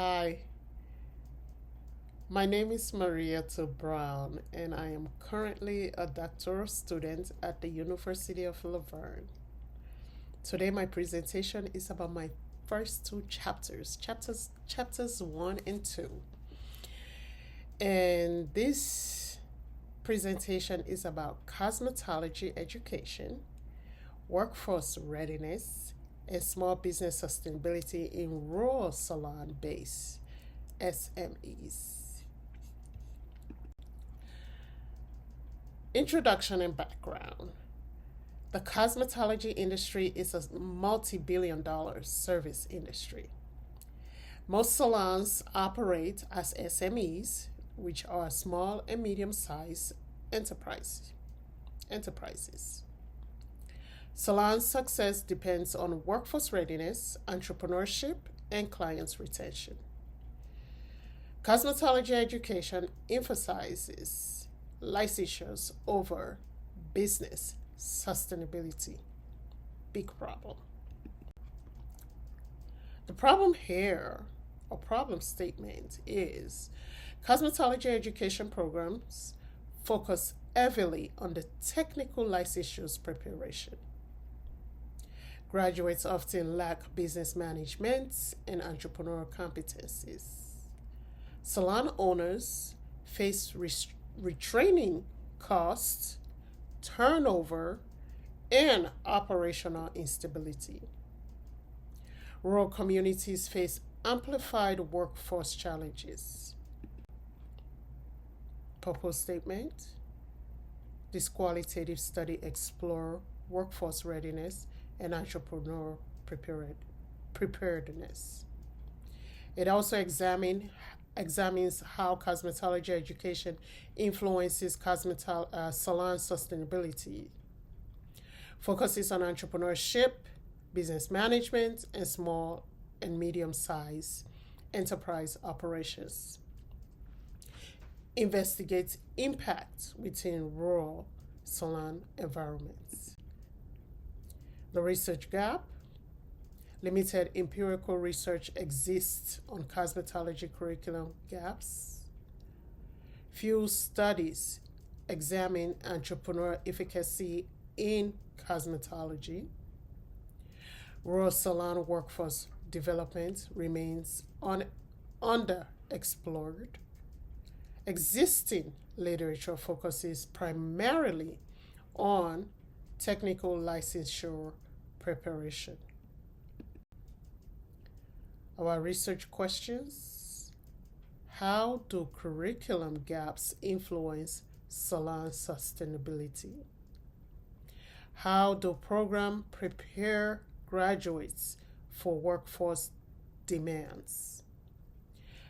Hi, my name is Marietta Brown, and I am currently a doctoral student at the University of Laverne. Today, my presentation is about my first two chapters 1 and 2. And this presentation is about cosmetology education, workforce readiness, and small business sustainability in rural salon based SMEs. Introduction and background. The cosmetology industry is a multi-billion-dollar service industry. Most salons operate as SMEs, which are small and medium-sized enterprises. Salon success depends on workforce readiness, entrepreneurship, and clients retention. Cosmetology education emphasizes licensures over business sustainability. Big problem. The problem here, or problem statement, is cosmetology education programs focus heavily on the technical licensures preparation. Graduates often lack business management and entrepreneurial competencies. Salon owners face retraining costs, turnover, and operational instability. Rural communities face amplified workforce challenges. Purpose statement. This qualitative study explores workforce readiness and entrepreneur preparedness. It also examines how cosmetology education influences salon sustainability, focuses on entrepreneurship, business management, and small and medium-sized enterprise operations. Investigates impact within rural salon environments. The research gap. Limited empirical research exists on cosmetology curriculum gaps. Few studies examine entrepreneur efficacy in cosmetology. Rural salon workforce development remains underexplored. Existing literature focuses primarily on technical licensure preparation. Our research questions: how do curriculum gaps influence salon sustainability? How do programs prepare graduates for workforce demands?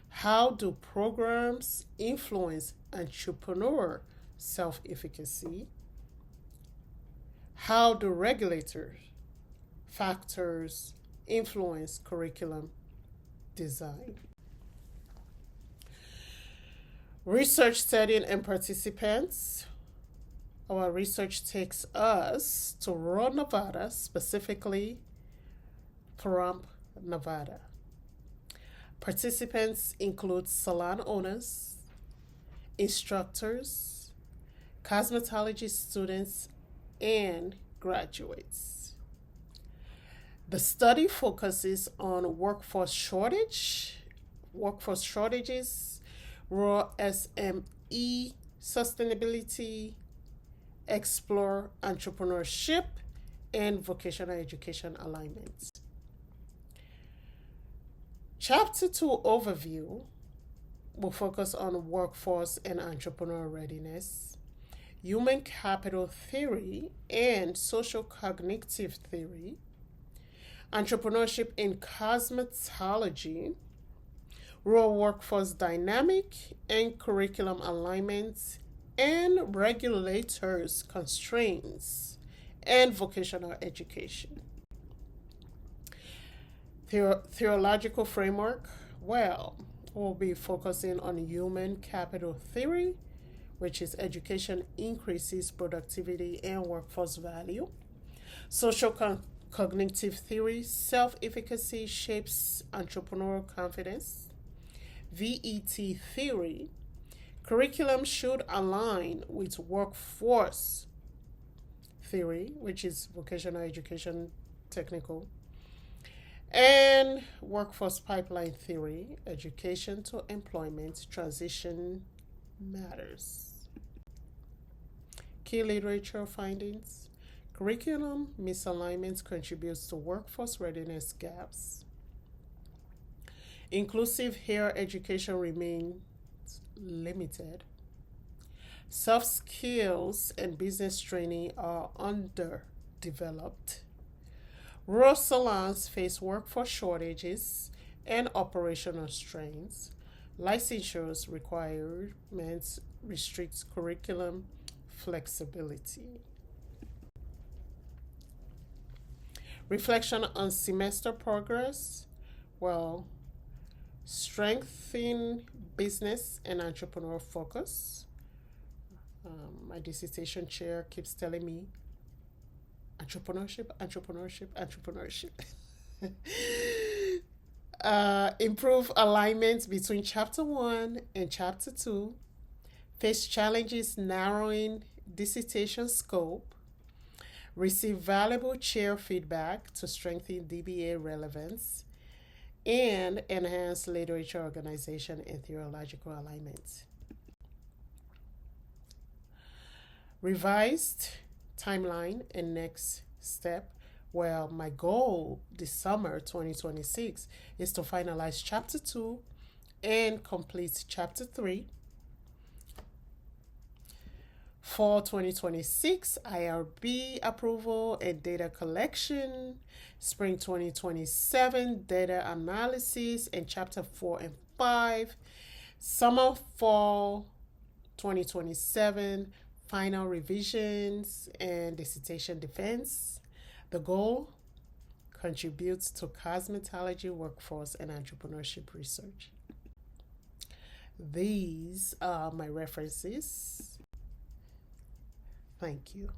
How do programs influence entrepreneur self-efficacy? How do regulatory factors influence curriculum design? Research setting and participants. Our research takes us to rural Nevada, specifically Pahrump, Nevada. Participants include salon owners, instructors, cosmetology students, and graduates. The study focuses on workforce shortages, rural SME sustainability, explore entrepreneurship, and vocational education alignment. Chapter 2 overview will focus on workforce and entrepreneur readiness, human capital theory and social cognitive theory, entrepreneurship in cosmetology, rural workforce dynamic and curriculum alignment, and regulators' constraints, and vocational education. Theological framework, we'll be focusing on human capital theory, which is education increases productivity and workforce value. Social cognitive theory, self-efficacy shapes entrepreneurial confidence. VET theory, curriculum should align with workforce theory, which is vocational education technical, and workforce pipeline theory, education to employment transition matters. Key literature findings. Curriculum misalignment contributes to workforce readiness gaps. Inclusive higher education remains limited. Soft skills and business training are underdeveloped. Rural salons face workforce shortages and operational strains. Licensure requirements restrict curriculum flexibility. Reflection on semester progress. Well, strengthen business and entrepreneur focus. My dissertation chair keeps telling me entrepreneurship, entrepreneurship, entrepreneurship. Improve alignment between chapter 1 and chapter 2. Face challenges narrowing dissertation scope. Receive valuable chair feedback to strengthen DBA relevance. And enhance literature organization and theological alignment. Revised timeline and next step. Well, my goal this summer 2026 is to finalize chapter 2 and complete chapter 3. For 2026, IRB approval and data collection. Spring 2027, data analysis and chapter 4 and 5. Summer, fall 2027, final revisions and dissertation defense. The goal, contributes to cosmetology workforce and entrepreneurship research. These are my references. Thank you.